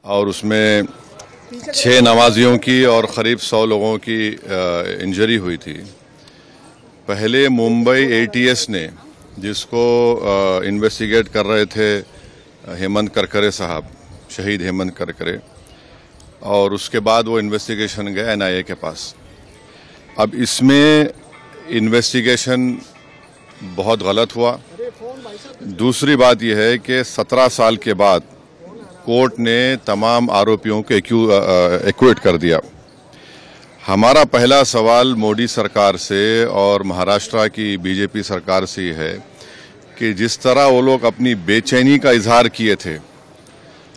और उसमें 6 नमाजियों की और करीब 100 लोगों की इंजरी हुई थी। पहले मुंबई एटीएस ने, जिसको इन्वेस्टिगेट कर रहे थे हेमंत करकरे साहब, शहीद हेमंत करकरे, और उसके बाद वो इन्वेस्टिगेशन गया एनआईए के पास। अब इसमें इन्वेस्टिगेशन बहुत गलत हुआ। दूसरी बात यह है कि 17 साल के बाद कोर्ट ने तमाम आरोपियों को एक्विट कर दिया। हमारा पहला सवाल मोदी सरकार से और महाराष्ट्र की बीजेपी सरकार से है कि जिस तरह वो लोग अपनी बेचैनी का इजहार किए थे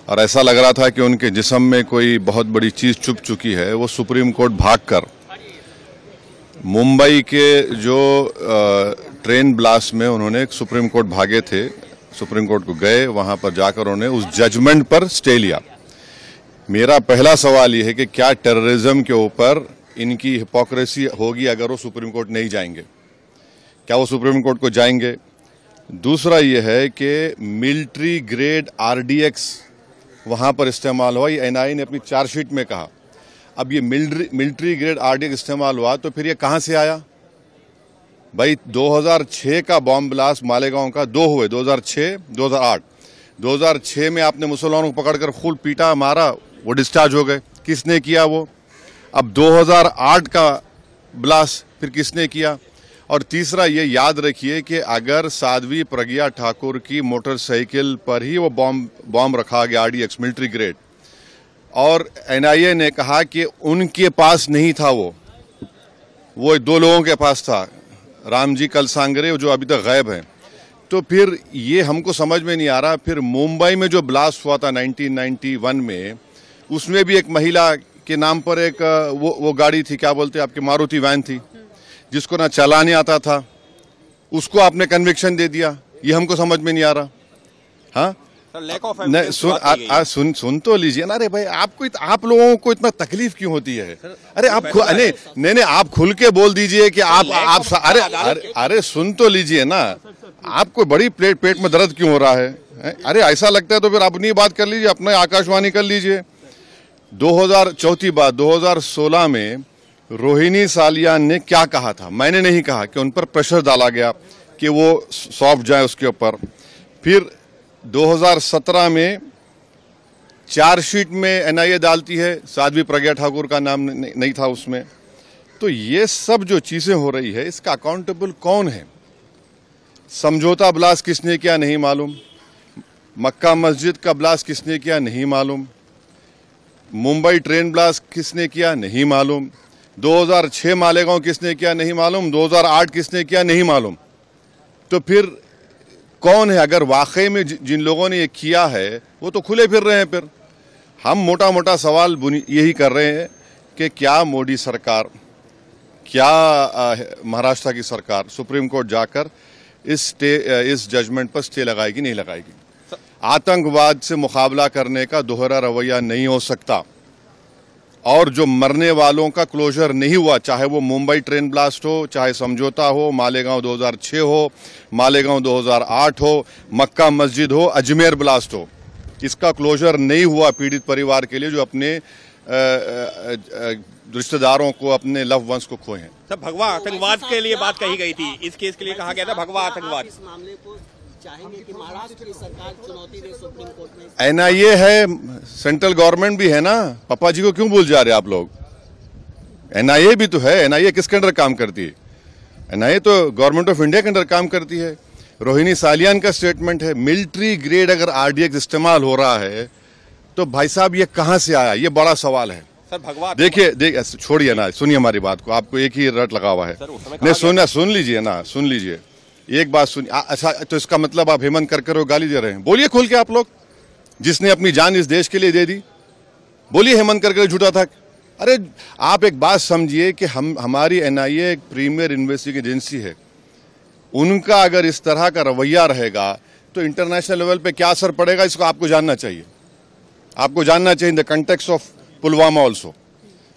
और ऐसा लग रहा था कि उनके जिस्म में कोई बहुत बड़ी चीज़ छुप चुकी है, वो सुप्रीम कोर्ट भागकर मुंबई के जो ट्रेन ब्लास्ट में उन्होंने सुप्रीम कोर्ट भागे थे, सुप्रीम कोर्ट को गए, वहां पर जाकर उन्होंने उस जजमेंट पर स्टे लिया। मेरा पहला सवाल यह है कि क्या टेररिज्म के ऊपर इनकी हिपोक्रेसी होगी अगर वो सुप्रीम कोर्ट नहीं जाएंगे? क्या वो सुप्रीम कोर्ट को जाएंगे? दूसरा यह है कि मिलिट्री ग्रेड आरडीएक्स वहां पर इस्तेमाल हुआ, ये एनआईए ने अपनी चार्जशीट में कहा। अब ये मिलिट्री ग्रेड आरडीएक्स इस्तेमाल हुआ तो फिर ये कहां से आया? भाई 2006 का बॉम्ब ब्लास्ट मालेगांव का 2 हुए, 2006, 2008। 2006 में आपने मुसलमानों को पकड़कर खूब पीटा, मारा, वो डिस्चार्ज हो गए। किसने किया वो? अब 2008 का ब्लास्ट फिर किसने किया? और तीसरा ये याद रखिए कि अगर साध्वी प्रज्ञा ठाकुर की मोटरसाइकिल पर ही वो बॉम्ब रखा गया आरडीएक्स मिलिट्री ग्रेड, और एनआईए ने कहा कि उनके पास नहीं था, वो 2 लोगों के पास था, रामजी कलसांगरे, जो अभी तक गायब हैं, तो फिर ये हमको समझ में नहीं आ रहा। फिर मुंबई में जो ब्लास्ट हुआ था 1991 में, उसमें भी एक महिला के नाम पर एक वो गाड़ी थी, क्या बोलते हैं आपके, मारुति वैन थी, जिसको ना चलाने आता था, उसको आपने कन्विक्शन दे दिया। ये हमको समझ में नहीं आ रहा। हाँ, सुन तो लीजिए ना। अरे भाई, आप लोगों को इतना तकलीफ क्यों होती है? अरे आप नहीं, आप खुल के बोल दीजिए कि आप अरे सुन तो लीजिए ना। आपको बड़ी पेट में दर्द क्यों हो रहा है? अरे ऐसा लगता है तो फिर अपनी बात कर लीजिए, अपने आकाशवाणी कर लीजिए। 2016 में रोहिणी सालियान ने क्या कहा था? मैंने नहीं कहा कि उन पर प्रेशर डाला गया कि वो सौंप जाए उसके ऊपर। फिर 2017 में चार्जशीट में एनआईए डालती है, साध्वी प्रज्ञा ठाकुर का नाम नहीं था उसमें। तो ये सब जो चीजें हो रही है, इसका अकाउंटेबल कौन है? समझौता ब्लास्ट किसने किया नहीं मालूम, मक्का मस्जिद का ब्लास्ट किसने किया नहीं मालूम, मुंबई ट्रेन ब्लास्ट किसने किया नहीं मालूम, 2006 मालेगांव किसने किया नहीं मालूम, 2008 किसने किया नहीं मालूम। तो फिर कौन है? अगर वाकई में जिन लोगों ने ये किया है वो तो खुले फिर रहे हैं। फिर हम मोटा मोटा सवाल यही कर रहे हैं कि क्या मोदी सरकार, क्या महाराष्ट्र की सरकार सुप्रीम कोर्ट जाकर इस जजमेंट पर स्टे लगाएगी, नहीं लगाएगी? आतंकवाद से मुकाबला करने का दोहरा रवैया नहीं हो सकता, और जो मरने वालों का क्लोजर नहीं हुआ, चाहे वो मुंबई ट्रेन ब्लास्ट हो, चाहे समझौता हो, मालेगांव 2006 हो, मालेगांव 2008 हो, मक्का मस्जिद हो, अजमेर ब्लास्ट हो, इसका क्लोजर नहीं हुआ पीड़ित परिवार के लिए जो अपने रिश्तेदारों को, अपने लव वंस को खोए हैं। सर, भगवा आतंकवाद के लिए बात कही गई थी, इस केस के लिए कहा गया था भगवा आतंकवाद। इस मामले को चाहेंगे कि महाराष्ट्र की सरकार चुनौती दे सुप्रीम कोर्ट में? एनआईए है, सेंट्रल गवर्नमेंट भी है ना। पापा जी को क्यों भूल जा रहे आप लोग? एनआईए भी तो है। एनआईए किसके अंडर काम करती है? एनआईए तो गवर्नमेंट ऑफ इंडिया के अंडर काम करती है। रोहिणी सालियान का स्टेटमेंट है, मिलिट्री ग्रेड अगर आरडीएक्स इस्तेमाल हो रहा है तो भाई साहब ये कहां से आया? ये बड़ा सवाल है। सर, भगवा देखिए छोड़िए ना, सुनिए हमारी बात को, आपको एक ही रट लगा हुआ है। नहीं, सुन लीजिए ना, सुन लीजिए एक बात सुनिए। अच्छा, तो इसका मतलब आप हेमंत करकरे को गाली दे रहे हैं? बोलिए खोल के आप लोग, जिसने अपनी जान इस देश के लिए दे दी, बोलिए हेमंत करकरे झूठा था। अरे आप एक बात समझिए कि हमारी एनआईए एक प्रीमियर इन्वेस्टिगेटिव एजेंसी है। उनका अगर इस तरह का रवैया रहेगा तो इंटरनेशनल लेवल पे क्या असर पड़ेगा, इसको आपको जानना चाहिए। आपको जानना चाहिए in the context of Pulwama also,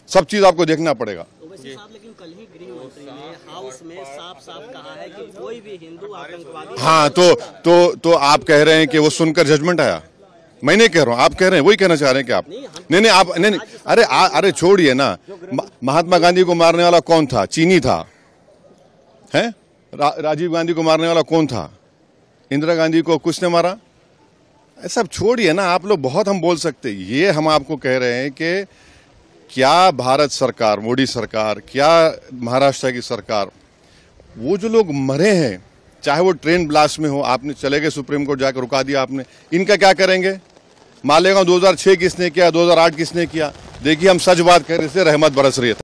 सब चीज आपको देखना पड़ेगा। लेकिन कल ही गृह मंत्री ने हाउस में साफ कहा है कि कोई भी हिंदू आतंकवादी। हाँ, तो आप कह रहे हैं कि वो सुनकर जजमेंट आया? मैं नहीं कह रहा हूं, आप कह रहे हैं, वही कहना चाह रहे हैं कि आप नहीं आप नहीं अरे छोड़िए ना। महात्मा गांधी को मारने वाला कौन था? चीनी था। है राजीव गांधी को मारने वाला कौन था? इंदिरा गांधी को कुछ ने मारा? सब छोड़िए ना, आप लोग बहुत हम बोल सकते। ये हम आपको कह रहे हैं कि क्या भारत सरकार, मोदी सरकार, क्या महाराष्ट्र की सरकार, वो जो लोग मरे हैं, चाहे वो ट्रेन ब्लास्ट में हो, आपने चले गए सुप्रीम कोर्ट जाकर रुका दिया आपने, इनका क्या करेंगे? मालेगांव 2006 किसने किया, 2008 किसने किया? देखिए हम सच बात कर रहे थे, रहमत बरस रही है।